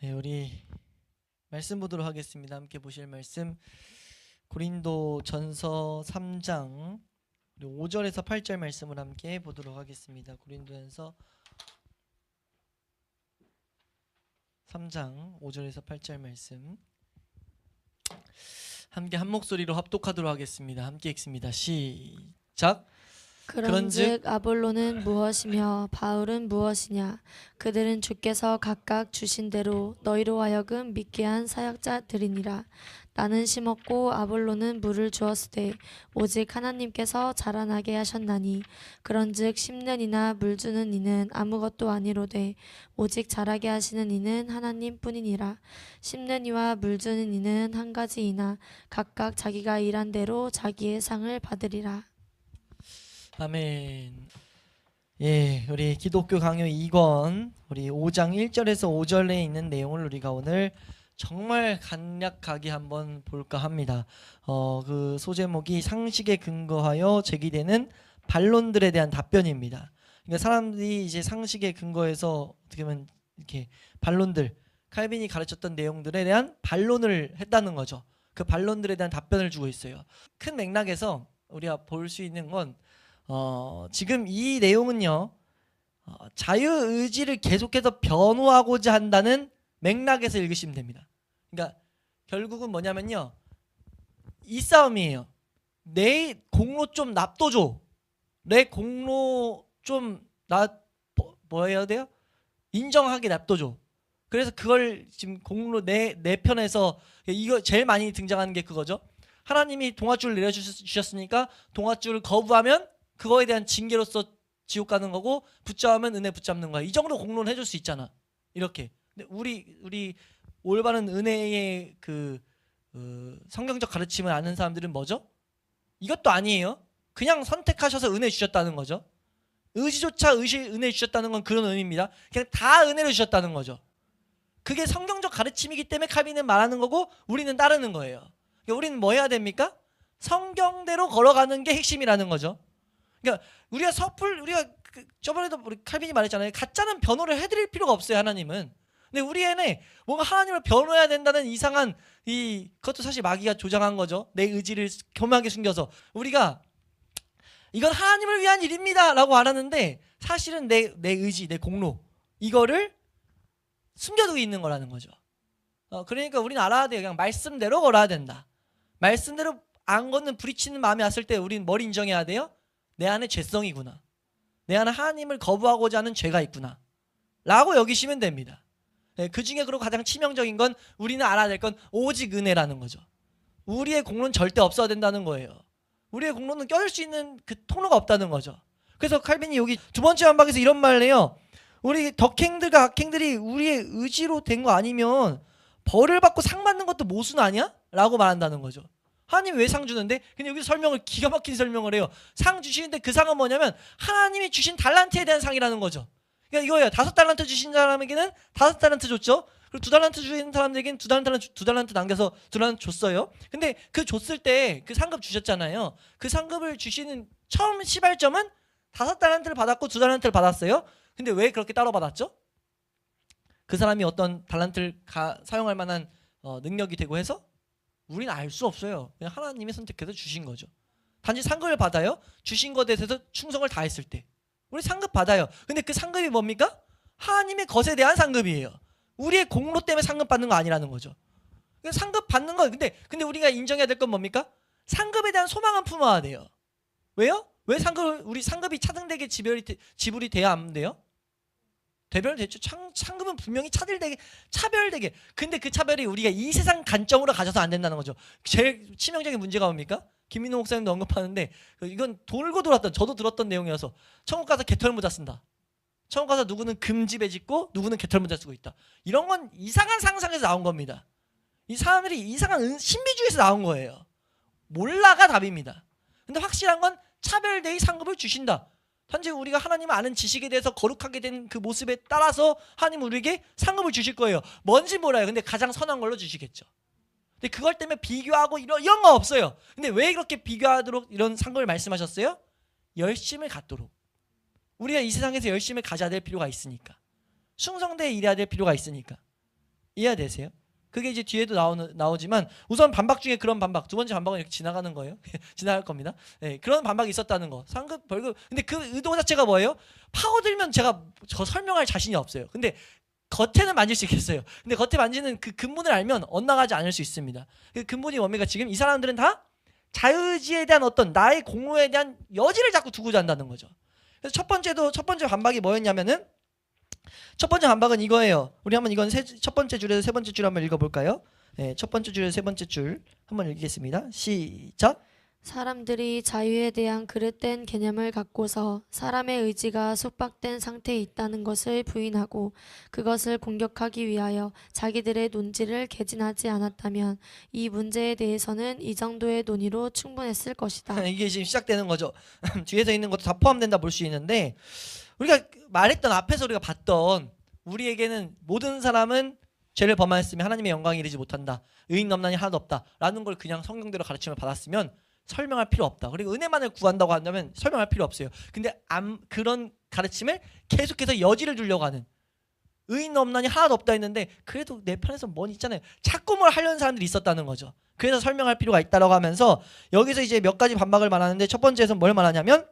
네, 우리 말씀 보도록 하겠습니다. 함께 보실 말씀 고린도전서 3장 5절에서 8절 말씀을 함께 보도록 하겠습니다. 고린도전서 3장 5절에서 8절 말씀 함께 한 목소리로 합독하도록 하겠습니다. 함께 읽습니다. 시작. 그런즉 아볼로는 무엇이며 바울은 무엇이냐? 그들은 주께서 각각 주신 대로 너희로 하여금 믿게 한 사역자들이니라. 나는 심었고 아볼로는 물을 주었으되 오직 하나님께서 자라나게 하셨나니 그런즉 심는 이나 물 주는 이는 아무것도 아니로되 오직 자라게 하시는 이는 하나님뿐이니라. 심는 이와 물 주는 이는 한 가지이나 각각 자기가 일한 대로 자기의 상을 받으리라. 아멘. 예, 우리 기독교 강요 2권 우리 5장 1절에서 5절에 있는 내용을 우리가 오늘 정말 간략하게 한번 볼까 합니다. 그 소제목이 상식에 근거하여 제기되는 반론들에 대한 답변입니다. 그러니까 사람들이 이제 상식에 근거해서 어떻게 보면 이렇게 반론들, 칼빈이 가르쳤던 내용들에 대한 반론을 했다는 거죠. 그 반론들에 대한 답변을 주고 있어요. 큰 맥락에서 우리가 볼 수 있는 건 지금 이 내용은요, 자유의지를 계속해서 변호하고자 한다는 맥락에서 읽으시면 됩니다. 그러니까 결국은 뭐냐면요, 이 싸움이에요. 내 공로 좀 납둬줘. 내 공로 좀 뭐 해야 돼요? 인정하게 납둬줘. 그래서 그걸 지금 공로 내 편에서 이거 제일 많이 등장하는 게 그거죠. 하나님이 동아줄을 내려주셨으니까 동아줄을 거부하면 그거에 대한 징계로서 지옥 가는 거고, 붙잡으면 은혜 붙잡는 거야. 이 정도 공론을 해줄 수 있잖아. 이렇게. 근데 우리 올바른 은혜의 성경적 가르침을 아는 사람들은 뭐죠? 이것도 아니에요. 그냥 선택하셔서 은혜 주셨다는 거죠. 의지조차 은혜 주셨다는 건 그런 의미입니다. 그냥 다 은혜로 주셨다는 거죠. 그게 성경적 가르침이기 때문에 칼빈은 말하는 거고 우리는 따르는 거예요. 그러니까 우리는 뭐 해야 됩니까? 성경대로 걸어가는 게 핵심이라는 거죠. 그러니까 우리가 저번에도 우리 칼빈이 말했잖아요. 가짜는 변호를 해드릴 필요가 없어요, 하나님은. 근데 우리에는 뭔가 하나님을 변호해야 된다는 이상한 그것도 사실 마귀가 조장한 거죠. 내 의지를 교묘하게 숨겨서 우리가 이건 하나님을 위한 일입니다 라고 알았는데 사실은 내 의지, 내 공로, 이거를 숨겨두고 있는 거라는 거죠. 그러니까 우리는 알아야 돼요. 그냥 말씀대로 걸어야 된다. 말씀대로 안 걷는 부딪히는 마음이 왔을 때 우리는 뭘 인정해야 돼요? 내 안에 죄성이구나. 내 안에 하나님을 거부하고자 하는 죄가 있구나 라고 여기시면 됩니다. 네, 그 중에 그리고 가장 치명적인 건 우리는 알아야 될 건 오직 은혜라는 거죠. 우리의 공로는 절대 없어야 된다는 거예요. 우리의 공로는 껴줄 수 있는 그 통로가 없다는 거죠. 그래서 칼빈이 여기 두 번째 한박에서 이런 말을 해요. 우리 덕행들과 악행들이 우리의 의지로 된 거 아니면 벌을 받고 상 받는 것도 모순 아니야? 라고 말한다는 거죠. 하나님이 왜 상 주는데? 근데 여기서 설명을 기가 막힌 설명을 해요. 상 주시는데 그 상은 뭐냐면 하나님이 주신 달란트에 대한 상이라는 거죠. 그러니까 이거예요. 5달란트 주신 사람에게는 5달란트 줬죠. 그리고 2달란트 주신 사람들에게는 2달란트 남겨서 2달란트 줬어요. 근데 그 줬을 때 그 상급 주셨잖아요. 그 상급을 주시는 처음 시발점은 5달란트를 받았고 2달란트를 받았어요. 근데 왜 그렇게 따로 받았죠? 그 사람이 어떤 달란트를 사용할 만한 능력이 되고 해서? 우리는 알 수 없어요. 그냥 하나님이 선택해서 주신 거죠. 단지 상급을 받아요. 주신 것에 대해서 충성을 다했을 때 우리 상급 받아요. 근데 그 상급이 뭡니까? 하나님의 것에 대한 상급이에요. 우리의 공로 때문에 상급 받는 거 아니라는 거죠. 상급 받는 건 근데 우리가 인정해야 될 건 뭡니까? 상급에 대한 소망은 품어야 돼요. 왜요? 왜 우리 상급이 차등되게 지불이 돼야 안 돼요? 대별됐죠. 상급은 분명히 차별되게. 근데 그 차별이 우리가 이 세상 관점으로 가져서 안 된다는 거죠. 제일 치명적인 문제가 뭡니까? 김민호 목사님도 언급하는데 이건 돌고 돌았던, 저도 들었던 내용이어서 천국 가서 개털모자 쓴다. 천국 가서 누구는 금지배 짓고 누구는 개털모자 쓰고 있다. 이런 건 이상한 상상에서 나온 겁니다. 이 사람들이 이상한 신비주의에서 나온 거예요. 몰라가 답입니다. 근데 확실한 건 차별대의 상급을 주신다. 단지 우리가 하나님을 아는 지식에 대해서 거룩하게 된 그 모습에 따라서 하나님은 우리에게 상급을 주실 거예요. 뭔지 몰라요. 근데 가장 선한 걸로 주시겠죠. 근데 그걸 때문에 비교하고 이런 거 없어요. 근데 왜 그렇게 비교하도록 이런 상급을 말씀하셨어요? 열심을 갖도록. 우리가 이 세상에서 열심을 가져야 될 필요가 있으니까. 충성되게 일해야 될 필요가 있으니까. 이해되세요? 그게 이제 뒤에도 나오지만 우선 반박 중에 그런 반박, 두 번째 반박은 이렇게 지나가는 거예요. 지나갈 겁니다. 네, 그런 반박이 있었다는 거. 상급 벌금. 근데 그 의도 자체가 뭐예요? 파고들면 제가 저 설명할 자신이 없어요. 근데 겉에는 만질 수 있겠어요. 근데 겉에 만지는 그 근본을 알면 엇나가지 않을 수 있습니다. 그 근본이 뭡니까? 지금 이 사람들은 다 자의지에 대한 어떤 나의 공로에 대한 여지를 자꾸 두고자 한다는 거죠. 그래서 첫 번째 반박이 뭐였냐면은 첫 번째 반박은 이거예요. 우리 한번 이건 첫 번째 줄에서 세 번째 줄 한번 읽어볼까요? 네, 첫 번째 줄에서 세 번째 줄 한번 읽겠습니다. 시작. 사람들이 자유에 대한 그릇된 개념을 갖고서 사람의 의지가 속박된 상태에 있다는 것을 부인하고 그것을 공격하기 위하여 자기들의 논지를 개진하지 않았다면 이 문제에 대해서는 이 정도의 논의로 충분했을 것이다. 이게 지금 시작되는 거죠. 뒤에서 있는 것도 다 포함된다 볼 수 있는데 우리가 말했던 앞에서 우리가 봤던 우리에게는 모든 사람은 죄를 범하였으면 하나님의 영광에 이르지 못한다. 의인 넘나니 하나도 없다. 라는 걸 그냥 성경대로 가르침을 받았으면 설명할 필요 없다. 그리고 은혜만을 구한다고 한다면 설명할 필요 없어요. 근데 그런 가르침을 계속해서 여지를 두려고 하는 의인 없나니 하나도 없다 했는데 그래도 내 편에서 뭔 있잖아요. 자꾸 뭘 하려는 사람들이 있었다는 거죠. 그래서 설명할 필요가 있다라고 하면서 여기서 이제 몇 가지 반박을 말하는데 첫 번째에서 뭘 말하냐면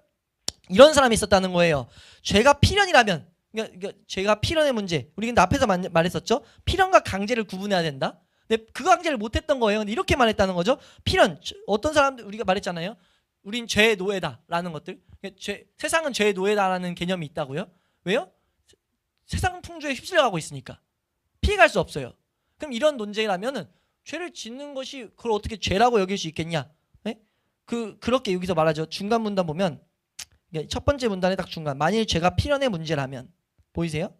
이런 사람이 있었다는 거예요. 죄가 필연이라면 그러니까 죄가 필연의 문제. 우리 근데 앞에서 말했었죠. 필연과 강제를 구분해야 된다. 근데 그 강제를 못했던 거예요. 근데 이렇게 말했다는 거죠. 필연. 어떤 사람들 우리가 말했잖아요. 우린 죄의 노예다라는 것들. 세상은 죄의 노예다라는 개념이 있다고요. 왜요? 세상 풍조에 휩쓸려가고 있으니까 피해갈 수 없어요. 그럼 이런 논쟁이라면은 죄를 짓는 것이 그걸 어떻게 죄라고 여길 수 있겠냐? 네? 그렇게 여기서 말하죠. 중간 문단 보면 첫 번째 문단의 딱 중간. 만일 죄가 필연의 문제라면 보이세요?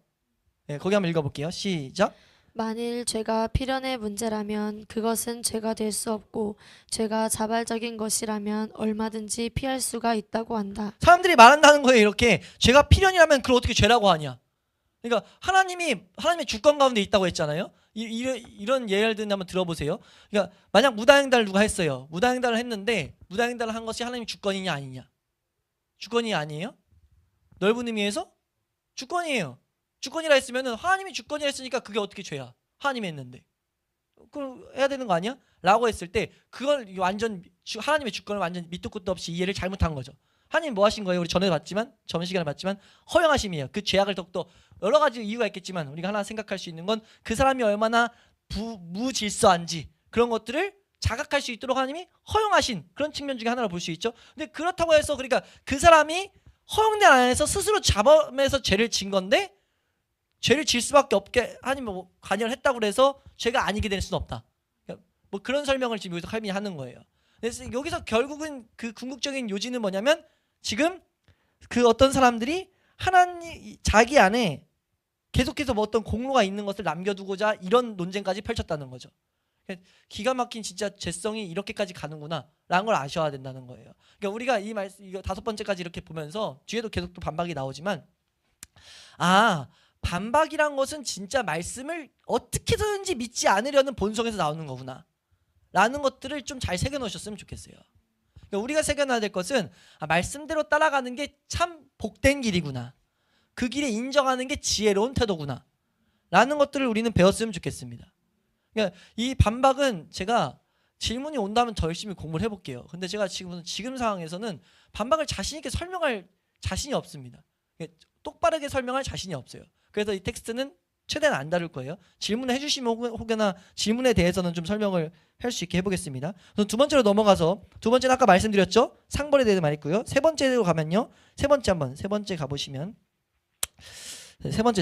네, 거기 한번 읽어볼게요. 시작. 만일 죄가 필연의 문제라면 그것은 죄가 될 수 없고 죄가 자발적인 것이라면 얼마든지 피할 수가 있다고 한다. 사람들이 말한다는 거예요. 이렇게 죄가 필연이라면 그걸 어떻게 죄라고 하냐? 그러니까 하나님의 주권 가운데 있다고 했잖아요. 이런 예를 한번 들어보세요. 그러니까 만약 무단횡단을 누가 했어요. 무단횡단을 했는데 무단횡단을 한 것이 하나님의 주권이냐 아니냐? 주권이 아니에요? 넓은 의미에서 주권이에요. 주권이라 했으면은 하나님이 주권이라 했으니까 그게 어떻게 죄야? 하나님이 했는데 그걸 해야 되는 거 아니야? 라고 했을 때 그걸 완전 하나님의 주권을 완전 밑도 끝도 없이 이해를 잘못한 거죠. 하나님 뭐 하신 거예요? 우리 전에 봤지만 전 시간에 봤지만 허용하심이에요. 그 죄악을 더욱더 여러 가지 이유가 있겠지만 우리가 하나 생각할 수 있는 건 그 사람이 얼마나 무질서한지 그런 것들을 자각할 수 있도록 하나님이 허용하신 그런 측면 중에 하나로 볼 수 있죠. 근데 그렇다고 해서 그러니까 그 사람이 허용된 안에서 스스로 자범해서 죄를 진 건데 죄를 질 수밖에 없게 하나님 뭐 관여를 했다고 해서 죄가 아니게 될 수는 없다. 그러니까 뭐 그런 설명을 지금 여기서 칼빈이 하는 거예요. 그래서 여기서 결국은 그 궁극적인 요지는 뭐냐면 지금 그 어떤 사람들이 하나님 자기 안에 계속해서 뭐 어떤 공로가 있는 것을 남겨두고자 이런 논쟁까지 펼쳤다는 거죠. 기가 막힌 진짜 죄성이 이렇게까지 가는구나 라는 걸 아셔야 된다는 거예요. 그러니까 우리가 이 말씀 이거 다섯 번째까지 이렇게 보면서 뒤에도 계속 또 반박이 나오지만 반박이란 것은 진짜 말씀을 어떻게든지 믿지 않으려는 본성에서 나오는 거구나 라는 것들을 좀 잘 새겨놓으셨으면 좋겠어요. 그러니까 우리가 새겨놔야 될 것은 말씀대로 따라가는 게 참 복된 길이구나, 그 길에 인정하는 게 지혜로운 태도구나 라는 것들을 우리는 배웠으면 좋겠습니다. 그러니까 이 반박은 제가 질문이 온다면 더 열심히 공부를 해볼게요. 근데 제가 지금 상황에서는 반박을 자신 있게 설명할 자신이 없습니다. 똑바르게 설명할 자신이 없어요. 그래서 이 텍스트는 최대한 안 다룰 거예요. 질문을 해주시면 혹여나 질문에 대해서는 좀 설명을 할 수 있게 해보겠습니다. 그래서 두 번째로 넘어가서 두 번째는 아까 말씀드렸죠. 상벌에 대해서 말했고요. 세 번째로 가면요. 세 번째 가보시면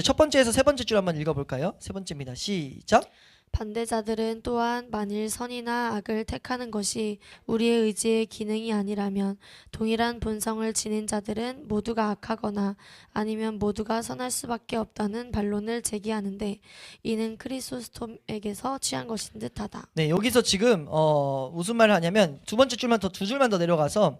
첫 번째에서 세 번째 줄 한번 읽어볼까요? 세 번째입니다. 시작. 반대자들은 또한 만일 선이나 악을 택하는 것이 우리의 의지의 기능이 아니라면 동일한 본성을 지닌 자들은 모두가 악하거나 아니면 모두가 선할 수밖에 없다는 반론을 제기하는데 이는 크리소스톰에게서 취한 것인 듯하다. 네, 여기서 지금 무슨 말을 하냐면 두 줄만 더 내려가서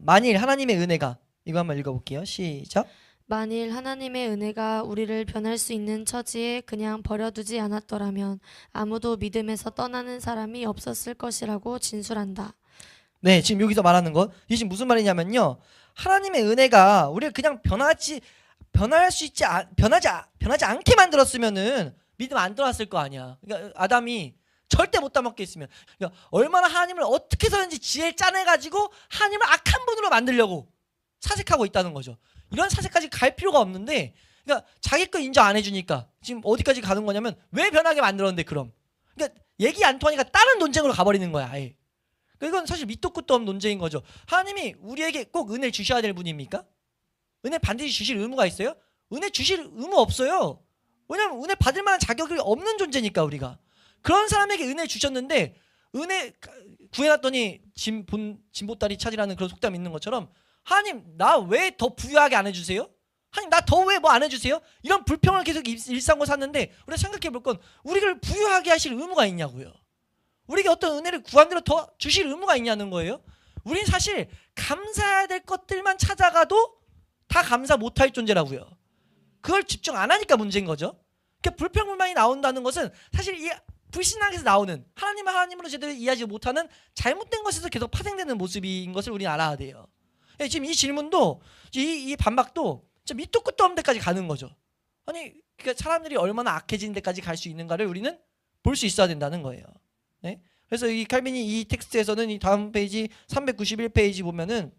만일 하나님의 은혜가 이거 한번 읽어볼게요. 시작. 만일 하나님의 은혜가 우리를 변할 수 있는 처지에 그냥 버려두지 않았더라면 아무도 믿음에서 떠나는 사람이 없었을 것이라고 진술한다. 네, 지금 여기서 말하는 건 이게 지금 무슨 말이냐면요. 하나님의 은혜가 우리를 그냥 변하지 않게 만들었으면은 믿음 안 떠났을 거 아니야. 그러니까 아담이 절대 못 따먹게 했으면, 그러니까 얼마나 하나님을 어떻게 해서든지 지혜를 짜내가지고 하나님을 악한 분으로 만들려고 사색하고 있다는 거죠. 이런 사색까지 갈 필요가 없는데, 그러니까 자기 거 인정 안 해주니까 지금 어디까지 가는 거냐면, 왜 변하게 만들었는데 그럼? 그러니까 얘기 안 통하니까 다른 논쟁으로 가버리는 거야. 아예. 그러니까 이건 사실 밑도 끝도 없는 논쟁인 거죠. 하나님이 우리에게 꼭 은혜를 주셔야 될 분입니까? 은혜 반드시 주실 의무가 있어요? 은혜 주실 의무 없어요. 왜냐면 은혜 받을 만한 자격이 없는 존재니까. 우리가 그런 사람에게 은혜 주셨는데, 은혜 구해놨더니 진보다리 찾으라는 그런 속담이 있는 것처럼, 하나님 나 왜 더 부유하게 안 해주세요? 하나님 나 더 왜 뭐 안 해주세요? 이런 불평을 계속 일삼고 샀는데, 우리가 생각해 볼 건 우리를 부유하게 하실 의무가 있냐고요. 우리에게 어떤 은혜를 구한 대로 더 주실 의무가 있냐는 거예요. 우린 사실 감사해야 될 것들만 찾아가도 다 감사 못할 존재라고요. 그걸 집중 안 하니까 문제인 거죠. 그러니까 불평불만이 나온다는 것은 사실 이 불신앙에서 나오는, 하나님을 하나님으로 제대로 이해하지 못하는 잘못된 것에서 계속 파생되는 모습인 것을 우리는 알아야 돼요. 지금 이 질문도, 이 반박도 밑도 끝도 없는 데까지 가는 거죠. 아니 그러니까 사람들이 얼마나 악해지는 데까지 갈 수 있는가를 우리는 볼 수 있어야 된다는 거예요. 네? 그래서 이 칼빈이 이 텍스트에서는 이 다음 페이지 391페이지 보면은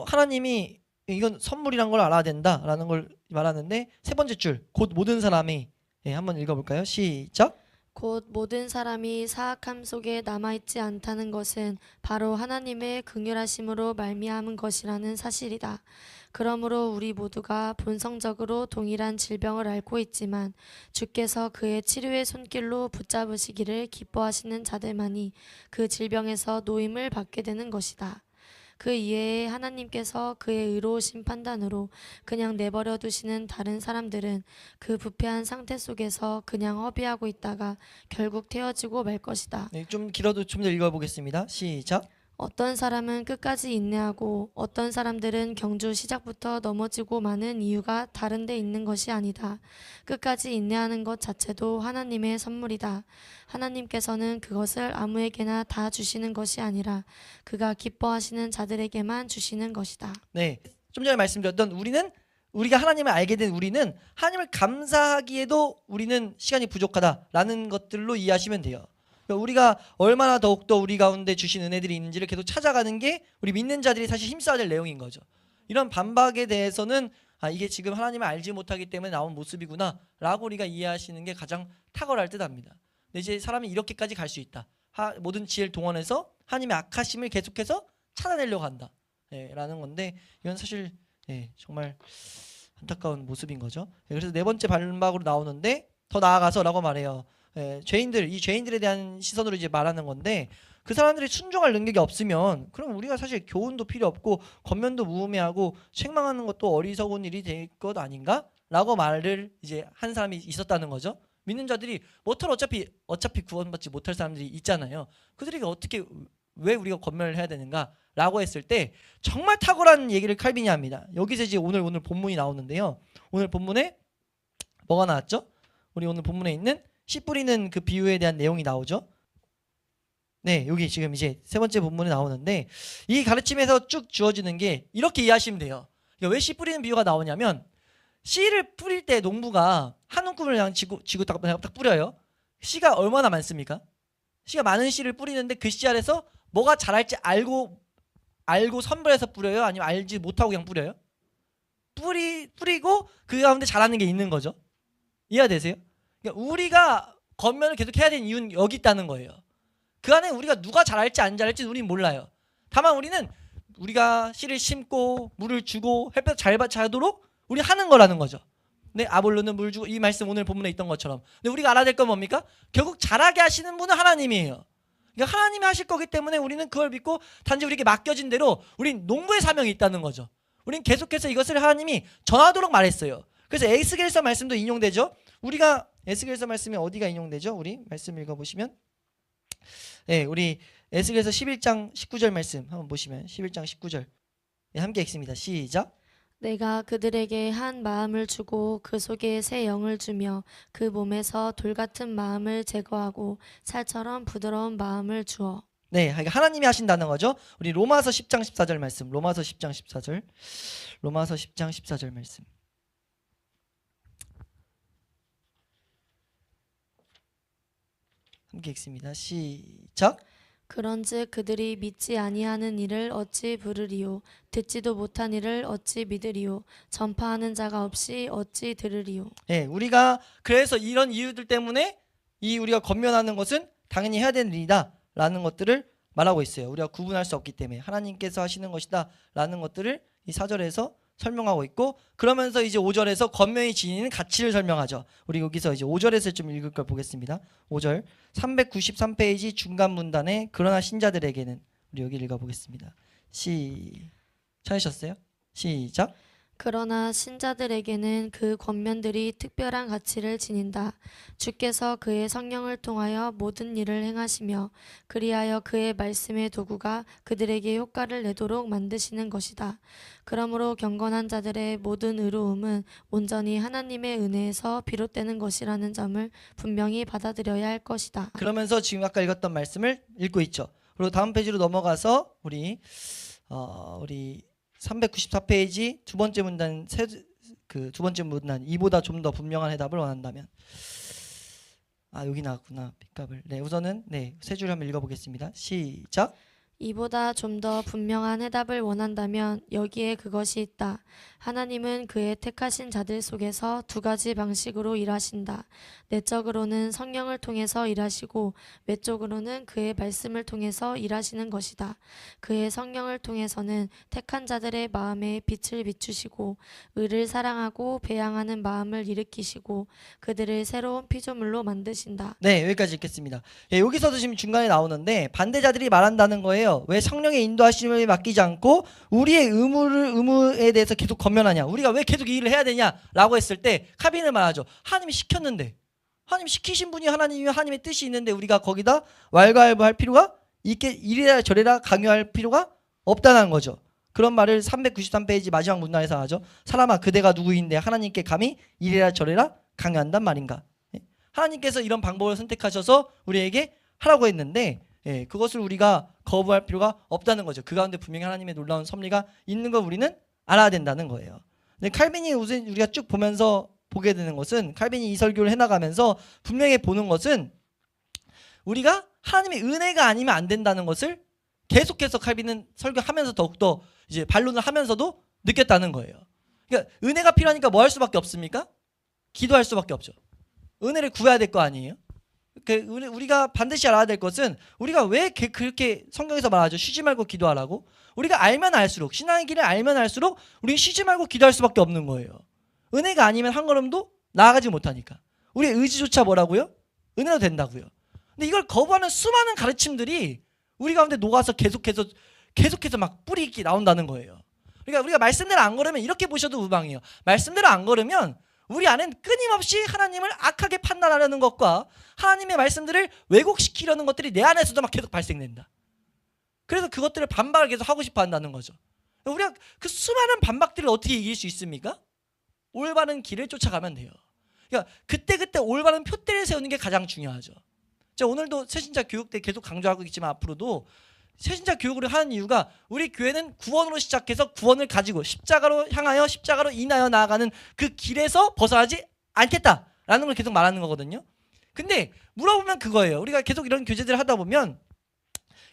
하나님이 이건 선물이란 걸 알아야 된다라는 걸 말하는데, 세 번째 줄, 곧 모든 사람이, 한번 읽어볼까요? 시작. 곧 모든 사람이 사악함 속에 남아있지 않다는 것은 바로 하나님의 긍휼하심으로 말미암은 것이라는 사실이다. 그러므로 우리 모두가 본성적으로 동일한 질병을 앓고 있지만 주께서 그의 치료의 손길로 붙잡으시기를 기뻐하시는 자들만이 그 질병에서 노임을 받게 되는 것이다. 그 이외에 하나님께서 그의 의로우신 판단으로 그냥 내버려 두시는 다른 사람들은 그 부패한 상태 속에서 그냥 허비하고 있다가 결국 태어지고 말 것이다. 네, 좀 길어도 좀 더 읽어보겠습니다. 시작. 어떤 사람은 끝까지 인내하고 어떤 사람들은 경주 시작부터 넘어지고 마는 이유가 다른 데 있는 것이 아니다. 끝까지 인내하는 것 자체도 하나님의 선물이다. 하나님께서는 그것을 아무에게나 다 주시는 것이 아니라 그가 기뻐하시는 자들에게만 주시는 것이다. 네, 좀 전에 말씀드렸던 우리가 하나님을 알게 된 우리는 하나님을 감사하기에도 우리는 시간이 부족하다라는 것들로 이해하시면 돼요. 우리가 얼마나 더욱더 우리 가운데 주신 은혜들이 있는지를 계속 찾아가는 게 우리 믿는 자들이 사실 힘써야 될 내용인 거죠. 이런 반박에 대해서는 이게 지금 하나님을 알지 못하기 때문에 나온 모습이구나 라고 우리가 이해하시는 게 가장 탁월할 듯합니다. 근데 이제 사람이 이렇게까지 갈 수 있다. 모든 지혜를 동원해서 하나님의 악하심을 계속해서 찾아내려고 한다, 라는 건데, 이건 사실 정말 안타까운 모습인 거죠. 그래서 네 번째 반박으로 나오는데, 더 나아가서 라고 말해요. 이 죄인들에 대한 시선으로 이제 말하는 건데, 그 사람들이 순종할 능력이 없으면 그럼 우리가 사실 교훈도 필요 없고 겉면도 무음해하고 책망하는 것도 어리석은 일이 될 것 아닌가? 라고 말을 이제 한 사람이 있었다는 거죠. 믿는 자들이 뭐털 어차피 구원받지 못할 사람들이 있잖아요. 그들에게 어떻게, 왜 우리가 권면을 해야 되는가? 라고 했을 때 정말 탁월한 얘기를 칼빈이 합니다. 여기서 이제 오늘 본문이 나오는데요. 오늘 본문에 뭐가 나왔죠? 우리 오늘 본문에 있는 씨 뿌리는 그 비유에 대한 내용이 나오죠. 네, 여기 지금 이제 세 번째 본문에 나오는데, 이 가르침에서 쭉 주어지는 게 이렇게 이해하시면 돼요. 왜 씨 뿌리는 비유가 나오냐면, 씨를 뿌릴 때 농부가 한 움큼을 그냥 지고 딱 뿌려요. 씨가 얼마나 많습니까? 씨가 많은 씨를 뿌리는데 그 씨 아래서 뭐가 자랄지 알고 선별해서 뿌려요? 아니면 알지 못하고 그냥 뿌려요? 뿌리고 그 가운데 자라는 게 있는 거죠. 이해되세요? 그러니까 우리가 겉면을 계속 해야 되는 이유는 여기 있다는 거예요. 그 안에 우리가 누가 잘할지 안 잘할지 우리는 몰라요. 다만 우리는 우리가 씨를 심고 물을 주고 햇볕 잘 받도록 우리 하는 거라는 거죠. 네, 아볼로는 물 주고, 이 말씀 오늘 본문에 있던 것처럼. 근데 우리가 알아야 될 건 뭡니까? 결국 자라게 하시는 분은 하나님이에요. 그러니까 하나님이 하실 거기 때문에 우리는 그걸 믿고 단지 우리에게 맡겨진 대로 우린 농부의 사명이 있다는 거죠. 우린 계속해서 이것을 하나님이 전하도록 말했어요. 그래서 에스겔서 말씀도 인용되죠. 우리가 에스겔서 말씀이 어디가 인용되죠? 우리 말씀 읽어보시면, 우리 에스겔서 11장 19절 말씀 한번 보시면, 11장 19절 함께 읽습니다. 시작. 내가 그들에게 한 마음을 주고 그 속에 새 영을 주며 그 몸에서 돌 같은 마음을 제거하고 살처럼 부드러운 마음을 주어. 네, 하나님이 하신다는 거죠. 우리 로마서 10장 14절 말씀, 로마서 10장 14절 말씀. 함께 읽습니다. 시작. 그런즉 그들이 믿지 아니하는 이를 어찌 부르리요 듣지도 못한 이를 어찌 믿으리요 전파하는 자가 없이 어찌 들으리요. 예, 우리가 그래서 이런 이유들 때문에 이 우리가 권면하는 것은 당연히 해야 되는 일이다라는 것들을 말하고 있어요. 우리가 구분할 수 없기 때문에 하나님께서 하시는 것이다라는 것들을 이 4절에서 설명하고 있고, 그러면서 이제 5절에서 권면이 지니는 가치를 설명하죠. 우리 여기서 이제 5절에서 좀 읽을 걸 보겠습니다. 5절 393페이지 중간 문단에 그러나 신자들에게는, 우리 여기 읽어보겠습니다. 찾으셨어요? 시작. 그러나 신자들에게는 그 권면들이 특별한 가치를 지닌다. 주께서 그의 성령을 통하여 모든 일을 행하시며 그리하여 그의 말씀의 도구가 그들에게 효과를 내도록 만드시는 것이다. 그러므로 경건한 자들의 모든 의로움은 온전히 하나님의 은혜에서 비롯되는 것이라는 점을 분명히 받아들여야 할 것이다. 그러면서 지금 아까 읽었던 말씀을 읽고 있죠. 그리고 다음 페이지로 넘어가서 우리 394페이지 두 번째 문단, 두 번째 문단, 이보다 좀 더 분명한 해답을 원한다면, 여기 나왔구나, 핏값을. 네, 우선은 세 줄 한번 읽어보겠습니다. 시작. 이보다 좀 더 분명한 해답을 원한다면 여기에 그것이 있다. 하나님은 그의 택하신 자들 속에서 두 가지 방식으로 일하신다. 내적으로는 성령을 통해서 일하시고 외적으로는 그의 말씀을 통해서 일하시는 것이다. 그의 성령을 통해서는 택한 자들의 마음에 빛을 비추시고 의를 사랑하고 배양하는 마음을 일으키시고 그들을 새로운 피조물로 만드신다. 네, 여기까지 읽겠습니다. 예, 여기서도 지금 중간에 나오는데 반대자들이 말한다는 거예요. 왜 성령의 인도하심을 맡기지 않고 우리의 의무에 대해서 계속 권면하냐, 우리가 왜 계속 이 일을 해야 되냐라고 했을 때 칼빈은 말하죠. 하나님이 시켰는데, 하나님 시키신 분이 하나님이면 하나님의 뜻이 있는데 우리가 거기다 왈가왈부할 필요가 있게, 이래라 저래라 강요할 필요가 없다는 거죠. 그런 말을 393페이지 마지막 문단에서 하죠. 사람아 그대가 누구인데 하나님께 감히 이래라 저래라 강요한단 말인가. 하나님께서 이런 방법을 선택하셔서 우리에게 하라고 했는데 그것을 우리가 거부할 필요가 없다는 거죠. 그 가운데 분명히 하나님의 놀라운 섭리가 있는 걸 우리는 알아야 된다는 거예요. 근데 칼빈이 우선 우리가 쭉 보면서 보게 되는 것은, 칼빈이 이 설교를 해나가면서 분명히 보는 것은, 우리가 하나님의 은혜가 아니면 안 된다는 것을 계속해서 칼빈은 설교하면서 더욱더 이제 반론을 하면서도 느꼈다는 거예요. 그러니까 은혜가 필요하니까 뭐 할 수밖에 없습니까? 기도할 수밖에 없죠. 은혜를 구해야 될 거 아니에요? 우리가 반드시 알아야 될 것은, 우리가 왜 그렇게 성경에서 말하죠. 쉬지 말고 기도하라고. 우리가 알면 알수록, 신앙의 길을 알면 알수록 우리는 쉬지 말고 기도할 수밖에 없는 거예요. 은혜가 아니면 한 걸음도 나아가지 못하니까. 우리의 의지조차 뭐라고요? 은혜로 된다고요. 근데 이걸 거부하는 수많은 가르침들이 우리 가운데 녹아서 계속해서 막 뿌리 있게 나온다는 거예요. 그러니까 우리가 말씀대로 안 걸으면, 이렇게 보셔도 무방해요. 말씀대로 안 걸으면 우리 안엔 끊임없이 하나님을 악하게 판단하려는 것과 하나님의 말씀들을 왜곡시키려는 것들이 내 안에서도 막 계속 발생된다. 그래서 그것들을 반박을 계속 하고 싶어 한다는 거죠. 우리가 그 수많은 반박들을 어떻게 이길 수 있습니까? 올바른 길을 쫓아가면 돼요. 그러니까 그때 올바른 표대를 세우는 게 가장 중요하죠. 제가 오늘도 새신자 교육 때 계속 강조하고 있지만 앞으로도 새신자 교육을 하는 이유가, 우리 교회는 구원으로 시작해서 구원을 가지고 십자가로 향하여 십자가로 인하여 나아가는 그 길에서 벗어나지 않겠다라는 걸 계속 말하는 거거든요. 근데 물어보면 그거예요. 우리가 계속 이런 교제들을 하다 보면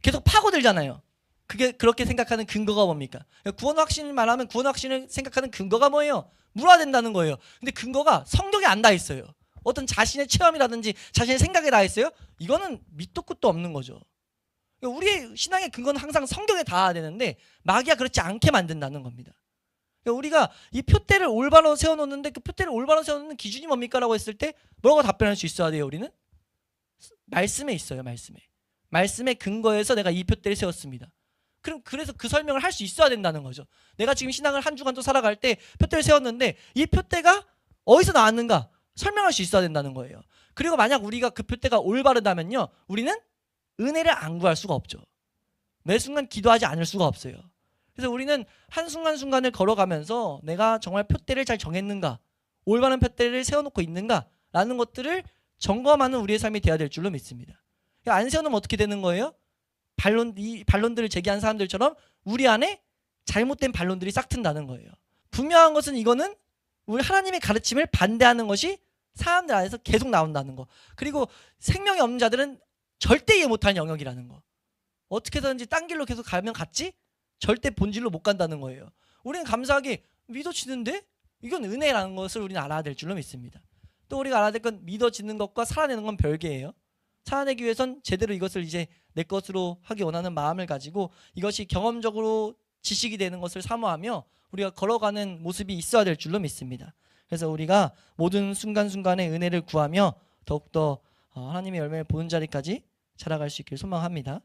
계속 파고들잖아요. 그게 그렇게 생각하는 근거가 뭡니까? 구원 확신을 말하면 구원 확신을 생각하는 근거가 뭐예요? 물어야 된다는 거예요. 근데 근거가 성경에 안 닿아 있어요. 어떤 자신의 체험이라든지 자신의 생각에 닿아 있어요? 이거는 밑도 끝도 없는 거죠. 우리의 신앙의 근거는 항상 성경에 닿아야 되는데 마귀가 그렇지 않게 만든다는 겁니다. 우리가 이 표대를 올바로 세워놓는데, 그 표대를 올바로 세워놓는 기준이 뭡니까? 라고 했을 때 뭐라고 답변할 수 있어야 돼요? 우리는 말씀에 있어요. 말씀의 근거에서 내가 이 표대를 세웠습니다. 그래서 그 설명을 할 수 있어야 된다는 거죠. 내가 지금 신앙을 한 주간 또 살아갈 때 표대를 세웠는데 이 표대가 어디서 나왔는가 설명할 수 있어야 된다는 거예요. 그리고 만약 우리가 그 표대가 올바르다면요, 우리는 은혜를 안 구할 수가 없죠. 매 순간 기도하지 않을 수가 없어요. 그래서 우리는 한순간순간을 걸어가면서 내가 정말 표대를 잘 정했는가, 올바른 표대를 세워놓고 있는가 라는 것들을 점검하는 우리의 삶이 되어야 될 줄로 믿습니다. 안 세워놓으면 어떻게 되는 거예요? 이 반론들을 제기한 사람들처럼 우리 안에 잘못된 반론들이 싹튼다는 거예요. 분명한 것은, 이거는 우리 하나님의 가르침을 반대하는 것이 사람들 안에서 계속 나온다는 거. 그리고 생명이 없는 자들은 절대 이해 못하는 영역이라는 거. 어떻게든지 딴 길로 계속 가면 갔지 절대 본질로 못 간다는 거예요. 우리는 감사하게 믿어지는데 이건 은혜라는 것을 우리는 알아야 될 줄로 믿습니다. 또 우리가 알아야 될 건 믿어지는 것과 살아내는 건 별개예요. 살아내기 위해선 제대로 이것을 이제 내 것으로 하기 원하는 마음을 가지고 이것이 경험적으로 지식이 되는 것을 사모하며 우리가 걸어가는 모습이 있어야 될 줄로 믿습니다. 그래서 우리가 모든 순간순간에 은혜를 구하며 더욱더 하나님의 열매를 보는 자리까지 자라갈 수 있길 소망합니다.